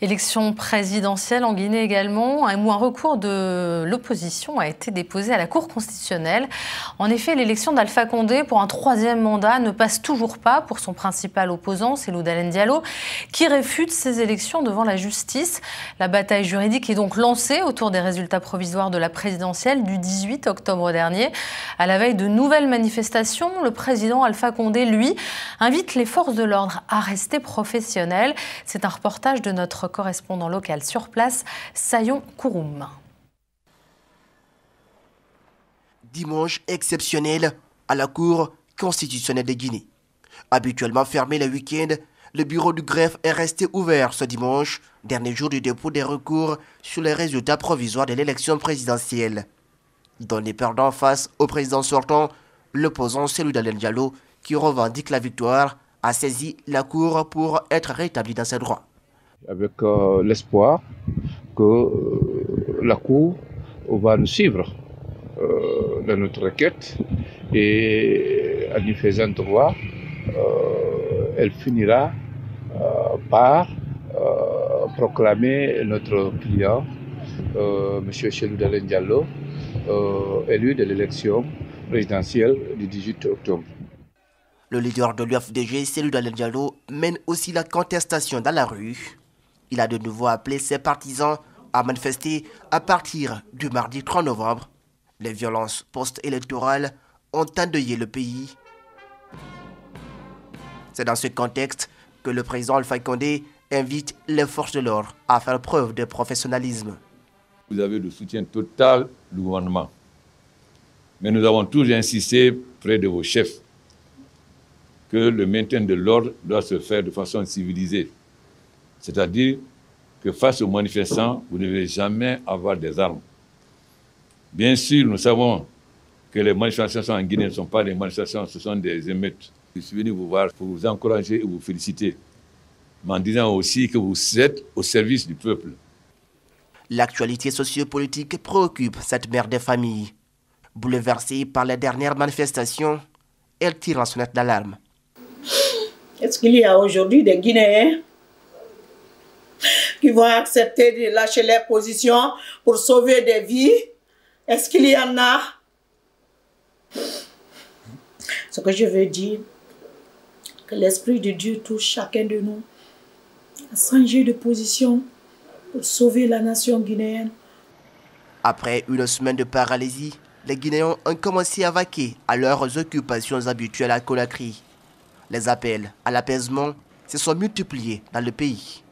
Élection présidentielle en Guinée également, un recours de l'opposition a été déposé à la Cour constitutionnelle. En effet, l'élection d'Alpha Condé pour un troisième mandat ne passe toujours pas pour son principal opposant, Cellou Dalein Diallo, qui réfute ces élections devant la justice. La bataille juridique est donc lancée autour des résultats provisoires de la présidentielle du 18 octobre dernier. À la veille de nouvelles manifestations, le président Alpha Condé, lui, invite les forces de l'ordre à rester professionnelles. C'est un reportage de notre correspondant local sur place, Sayon Kouroum. Dimanche exceptionnel à la Cour constitutionnelle de Guinée. Habituellement fermé le week-end, le bureau du greffe est resté ouvert ce dimanche, dernier jour du dépôt des recours sur les résultats provisoires de l'élection présidentielle. Dans les perdants face au président sortant, l'opposant Cellou Dalein Diallo, qui revendique la victoire, a saisi la Cour pour être rétabli dans ses droits. Avec l'espoir que la Cour va nous suivre dans notre requête et en y faisant droit, elle finira par proclamer notre client, M. Cellou Dalein Diallo, élu de l'élection présidentielle du 18 octobre. Le leader de l'UFDG, Cellou Dalein Diallo, mène aussi la contestation dans la rue. Il a de nouveau appelé ses partisans à manifester à partir du mardi 3 novembre. Les violences post-électorales ont endeuillé le pays. C'est dans ce contexte que le président Alpha Condé invite les forces de l'ordre à faire preuve de professionnalisme. Vous avez le soutien total du gouvernement. Mais nous avons toujours insisté près de vos chefs que le maintien de l'ordre doit se faire de façon civilisée. C'est-à-dire que face aux manifestants, vous ne devez jamais avoir des armes. Bien sûr, nous savons que les manifestations en Guinée ne sont pas des manifestations, ce sont des émeutes. Je suis venu vous voir pour vous encourager et vous féliciter, mais en disant aussi que vous êtes au service du peuple. L'actualité sociopolitique préoccupe cette mère des familles. Bouleversée par les dernières manifestations, elle tire la sonnette d'alarme. Est-ce qu'il y a aujourd'hui des Guinéens qui vont accepter de lâcher leurs positions pour sauver des vies? Est-ce qu'il y en a? Ce que je veux dire, que l'Esprit de Dieu touche chacun de nous à changer de position pour sauver la nation guinéenne. Après une semaine de paralysie, les Guinéens ont commencé à vaquer à leurs occupations habituelles à Conakry. Les appels à l'apaisement se sont multipliés dans le pays.